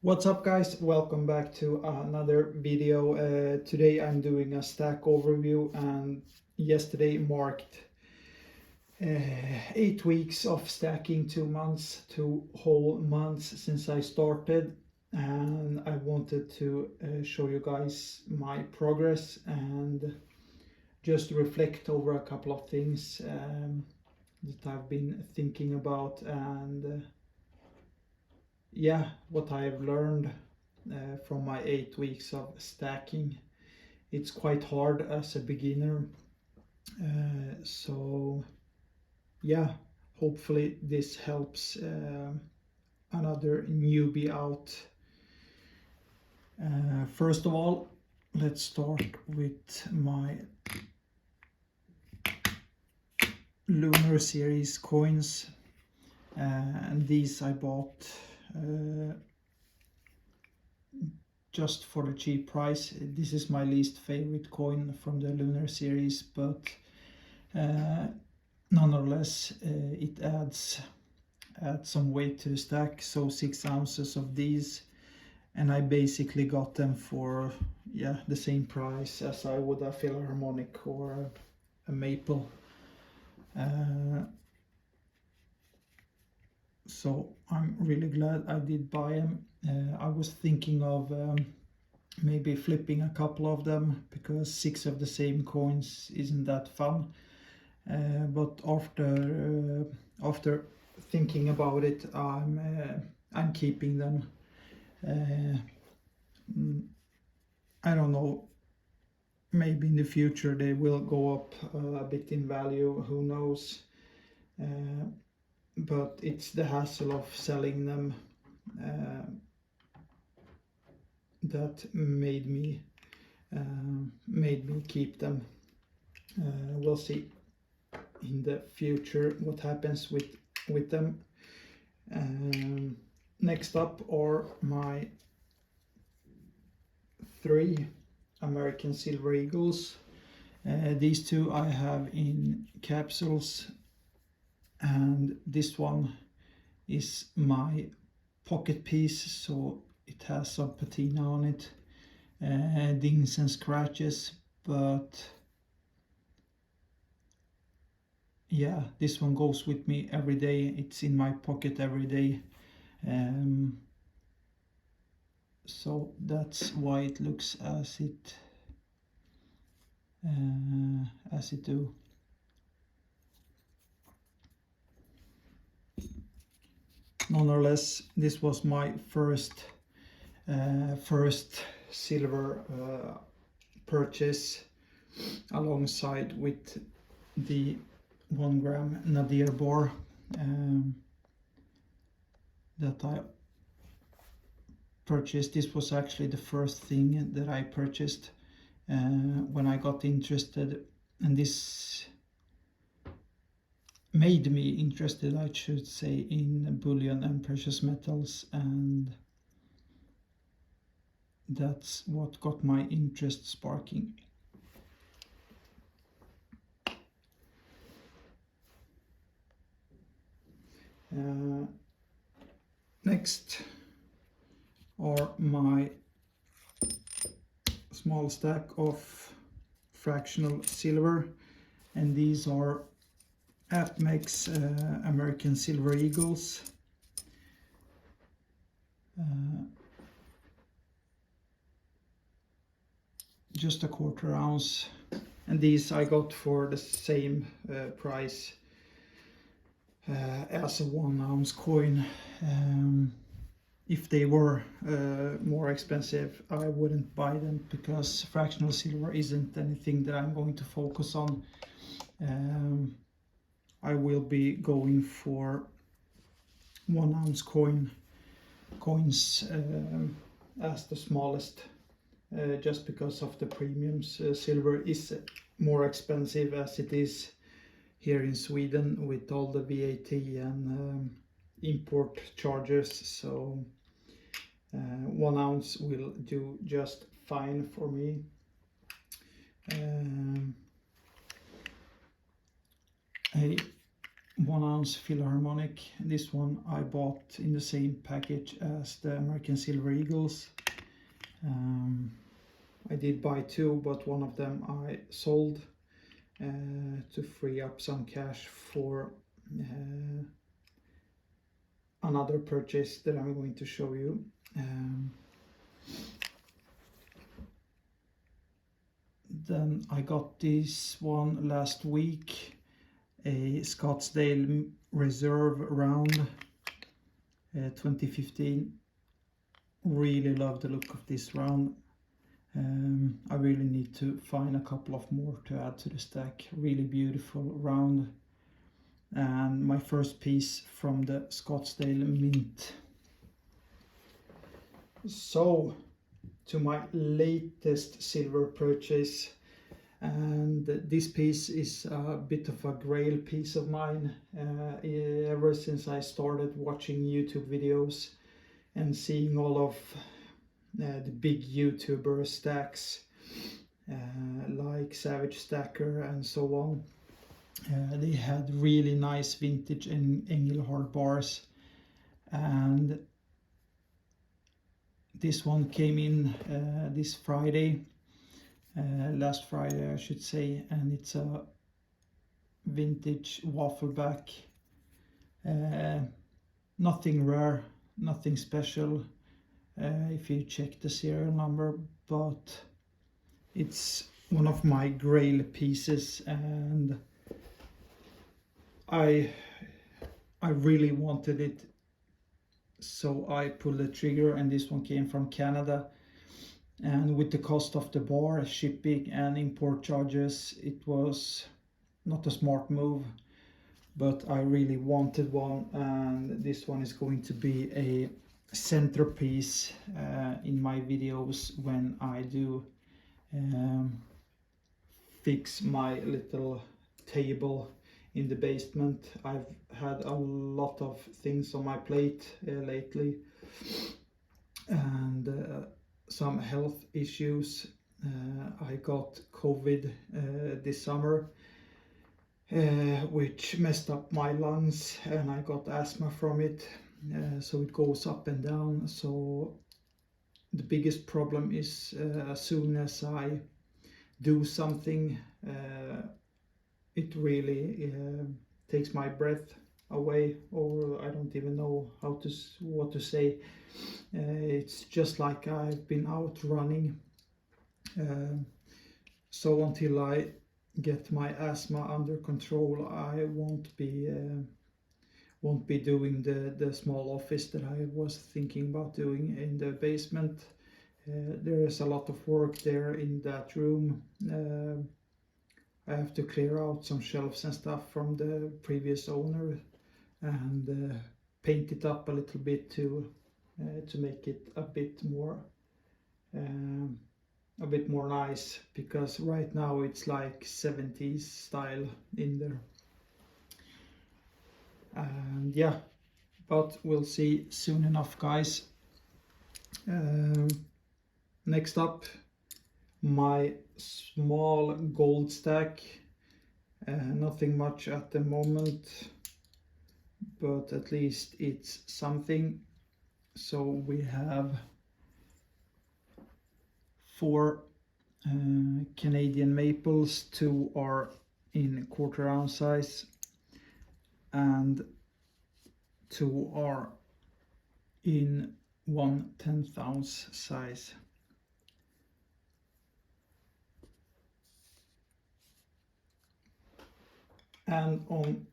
What's up guys, welcome back to another video. Today I'm doing a stack overview, and yesterday marked 8 weeks of stacking, 2 months, 2 whole months since I started, and I wanted to show you guys my progress and just reflect over a couple of things that I've been thinking about, and yeah, what I've learned from my 8 weeks of stacking. It's quite hard as a beginner, so yeah, hopefully this helps another newbie out. First of all, let's start with my Lunar series coins, and these I bought just for the cheap price. This is my least favorite coin from the Lunar series, but nonetheless it adds some weight to the stack. So 6 ounces of these, and I basically got them for the same price as I would a Philharmonic or a Maple. So I'm really glad I did buy them. I was thinking of maybe flipping a couple of them, because 6 of the same coins isn't that fun. But after thinking about it, I'm keeping them. I don't know, maybe in the future they will go up a bit in value, who knows. But it's the hassle of selling them that made me keep them. We'll see in the future what happens with them. Next up are my 3 American Silver Eagles. These 2 I have in capsules, and this one is my pocket piece, so it has some patina on it, dings and scratches, but yeah, this one goes with me every day. It's in my pocket every day, so that's why it looks as it do. Nonetheless, this was my first silver purchase, alongside with the 1 gram Nadir bar that I purchased. This was actually the first thing that I purchased when I got interested, and this made me interested, I should say, in bullion and precious metals, and that's what got my interest sparking. Next are my small stack of fractional silver, and these are APMEX American Silver Eagles. Just a 1/4 ounce, and these I got for the same price as a 1 ounce coin. If they were more expensive, I wouldn't buy them, because fractional silver isn't anything that I'm going to focus on. I will be going for 1 ounce coins as the smallest, just because of the premiums. Silver is more expensive as it is here in Sweden, with all the VAT and import charges, so 1 ounce will do just fine for me. A 1 ounce Philharmonic. This one I bought in the same package as the American Silver Eagles. I did buy 2, but one of them I sold to free up some cash for another purchase that I'm going to show you. Then I got this one last week, a Scottsdale Reserve round 2015. Really love the look of this round. I really need to find a couple of more to add to the stack. Really beautiful round, and my first piece from the Scottsdale Mint. So to my latest silver purchase, and this piece is a bit of a grail piece of mine. Ever since I started watching YouTube videos and seeing all of the big YouTuber stacks like Savage Stacker and so on, they had really nice vintage and Engelhard bars, and this one came in this Friday, last Friday I should say, and it's a vintage waffle back. Nothing rare, nothing special if you check the serial number, but it's one of my grail pieces, and I really wanted it, so I pulled the trigger, and this one came from Canada. And with the cost of the bar, shipping and import charges, it was not a smart move, but I really wanted one, and this one is going to be a centerpiece in my videos when I do fix my little table in the basement. I've had a lot of things on my plate lately, and some health issues. I got COVID this summer, which messed up my lungs, and I got asthma from it, so it goes up and down. So the biggest problem is as soon as I do something, it really takes my breath away, or I don't even know what to say. It's just like I've been out running. So until I get my asthma under control, I won't be doing the small office that I was thinking about doing in the basement. There is a lot of work there in that room. I have to clear out some shelves and stuff from the previous owner, and paint it up a little bit to make it a bit more nice, because right now it's like 70s style in there. And yeah, but we'll see soon enough, guys. Next up, my small gold stack. Nothing much at the moment, but at least it's something. So we have 4 Canadian maples. 2 are in 1/4 ounce size, and 2 are in 1/10 ounce size. And on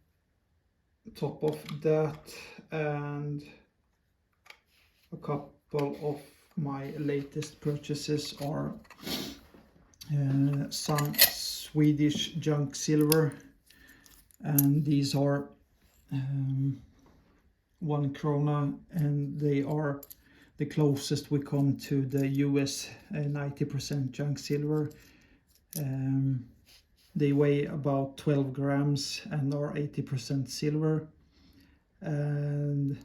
top of that, and a couple of my latest purchases are some Swedish junk silver, and these are 1 krona, and they are the closest we come to the US 90% junk silver. They weigh about 12 grams and are 80% silver, and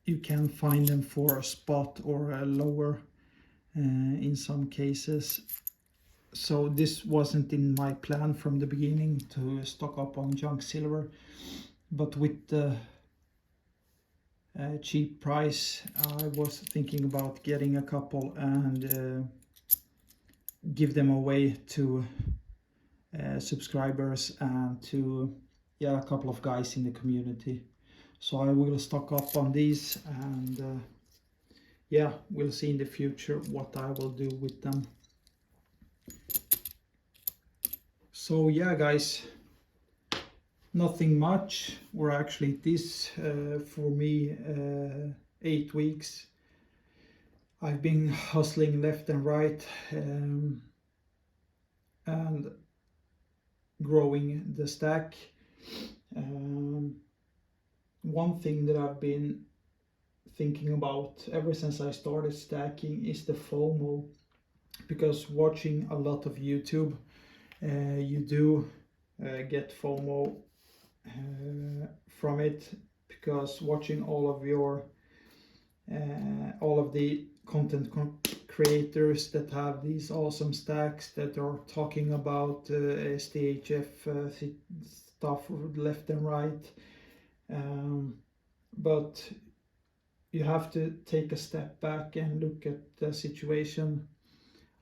you can find them for a spot or a lower in some cases. So this wasn't in my plan from the beginning to stock up on junk silver, but with the cheap price, I was thinking about getting a couple and give them away to subscribers and to a couple of guys in the community. So I will stock up on these, and we'll see in the future what I will do with them. So yeah, guys, nothing much. We're actually this for me 8 weeks. I've been hustling left and right and growing the stack. One thing that I've been thinking about ever since I started stacking is the FOMO, because watching a lot of YouTube, you do get FOMO from it, because watching all of the content creators that have these awesome stacks that are talking about STHF stuff left and right, but you have to take a step back and look at the situation.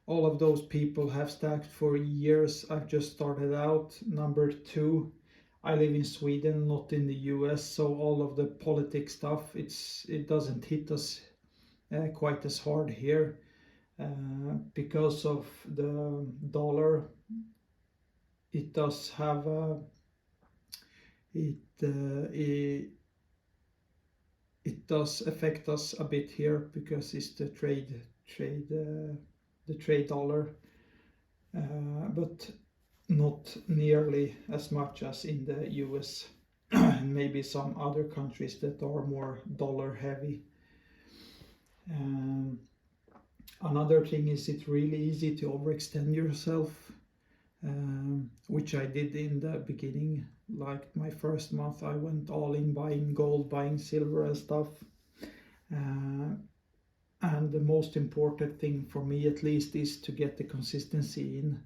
All of those people have stacked for years. I've just started out. Number two, I live in Sweden, not in the US, so all of the politics stuff, it doesn't hit us quite as hard here because of the dollar. It does have it does affect us a bit here because it's the trade dollar, but not nearly as much as in the US and maybe some other countries that are more dollar heavy. Another thing is it's really easy to overextend yourself, which I did in the beginning. Like my first month, I went all in buying gold, buying silver and stuff. And the most important thing for me, at least, is to get the consistency in,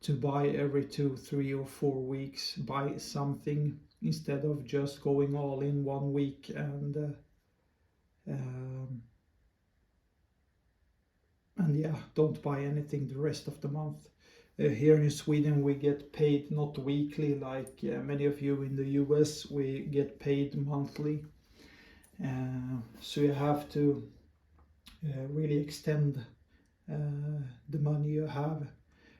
to buy every 2, 3 or 4 weeks, buy something instead of just going all in 1 week and don't buy anything the rest of the month. Here in Sweden we get paid not weekly like many of you in the US. We get paid monthly, so you have to really extend the money you have.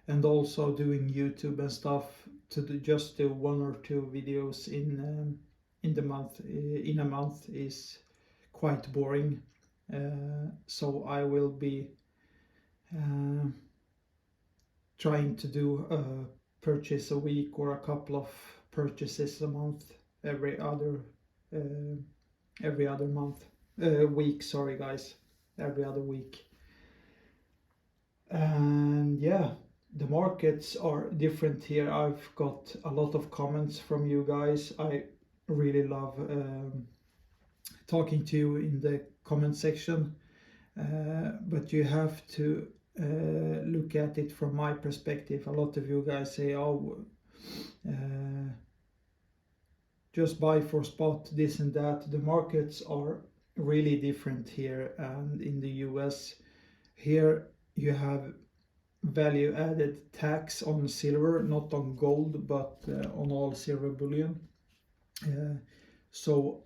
And also doing YouTube and stuff, to just do 1 or 2 videos in a month is quite boring. So I will be trying to do a purchase a week or a couple of purchases a month, every other month, week. Sorry, guys, every other week. And the markets are different here. I've got a lot of comments from you guys. I really love talking to you in the comment section, but you have to look at it from my perspective. A lot of you guys say, just buy for spot, this and that. The markets are really different here and in the US. Here you have value added tax on silver, not on gold, but on all silver bullion. So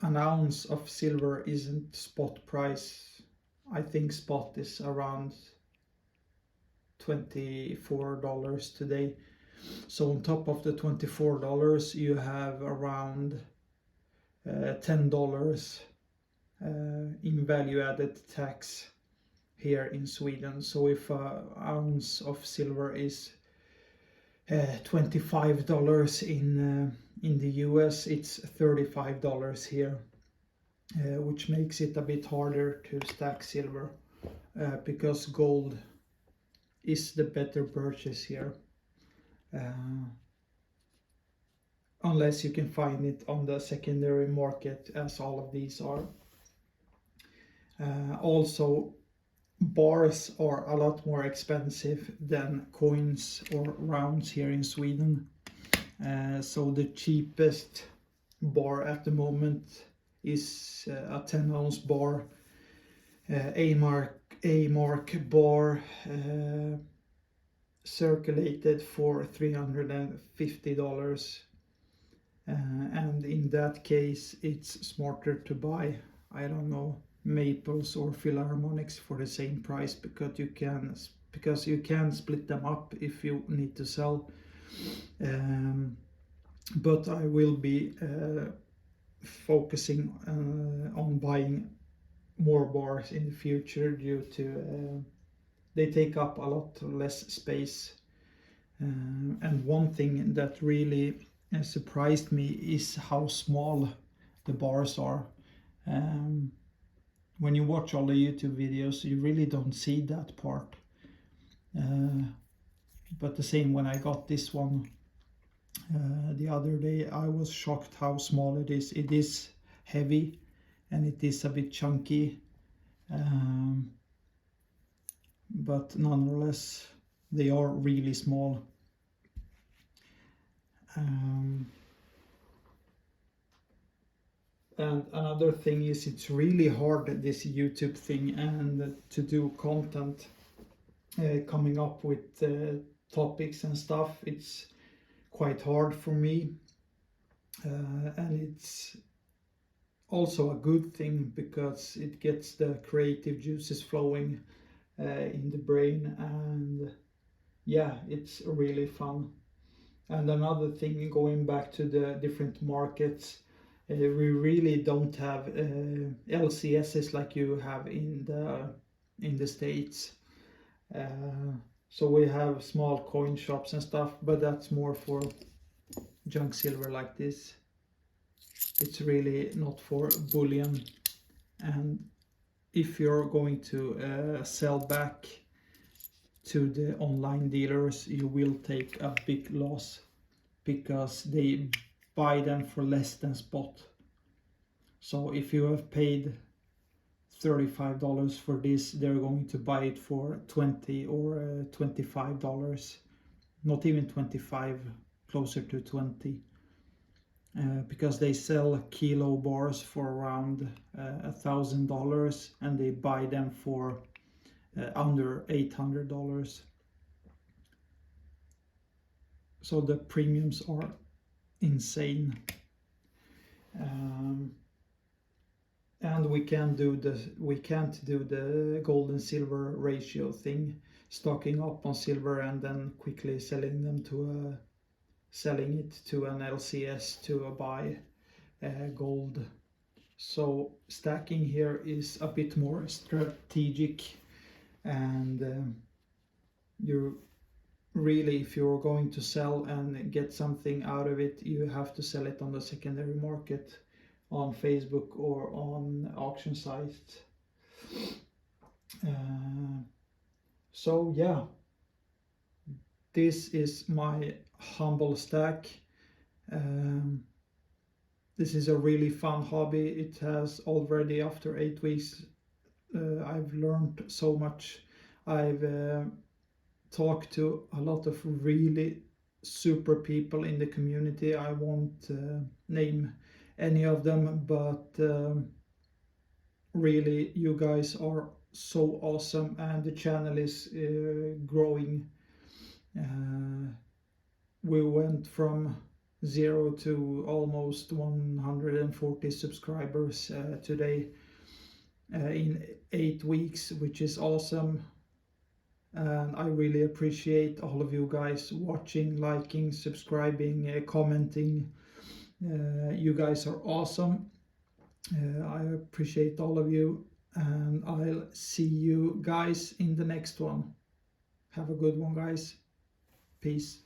an ounce of silver isn't spot price. I think spot is around $24 today. So on top of the $24, you have around $10 in value added tax here in Sweden. So if an ounce of silver is $25 in the US, it's $35 here, which makes it a bit harder to stack silver because gold is the better purchase here, unless you can find it on the secondary market, as all of these are. Also, bars are a lot more expensive than coins or rounds here in Sweden. So the cheapest bar at the moment is a 10-ounce bar, A-mark bar, circulated for $350. And in that case it's smarter to buy, I don't know, Maples or Philharmonics for the same price, because you can split them up if you need to sell. But I will be focusing on buying more bars in the future, due to they take up a lot less space. And one thing that really surprised me is how small the bars are. When you watch all the YouTube videos, you really don't see that part. But the same when I got this one the other day, I was shocked how small it is. It is heavy and it is a bit chunky, but nonetheless they are really small. And another thing is, it's really hard, this YouTube thing, and to do content, coming up with topics and stuff. It's quite hard for me, and it's also a good thing because it gets the creative juices flowing in the brain, and yeah, it's really fun. And another thing, going back to the different markets, we really don't have LCSs like you have in the States. So we have small coin shops and stuff, but that's more for junk silver like this. It's really not for bullion. And if you're going to sell back to the online dealers, you will take a big loss, because they buy them for less than spot. So if you have paid $35 for this, they're going to buy it for $20 or $25, not even 25, closer to 20, because they sell kilo bars for around $1,000 and they buy them for under $800. So the premiums are insane. And we can't do the gold and silver ratio thing, stocking up on silver and then quickly selling it to an LCS to buy gold. So stacking here is a bit more strategic, and you really, if you're going to sell and get something out of it, you have to sell it on the secondary market, on Facebook or on auction sites. So yeah, this is my humble stack. This is a really fun hobby. It has already, after 8 weeks, I've learned so much. I've talked to a lot of really super people in the community. I won't name any of them, but really, you guys are so awesome, and the channel is growing. We went from 0 to almost 140 subscribers today in 8 weeks, which is awesome. And I really appreciate all of you guys watching, liking, subscribing, commenting. You guys are awesome. I appreciate all of you, and I'll see you guys in the next one. Have a good one, guys. Peace.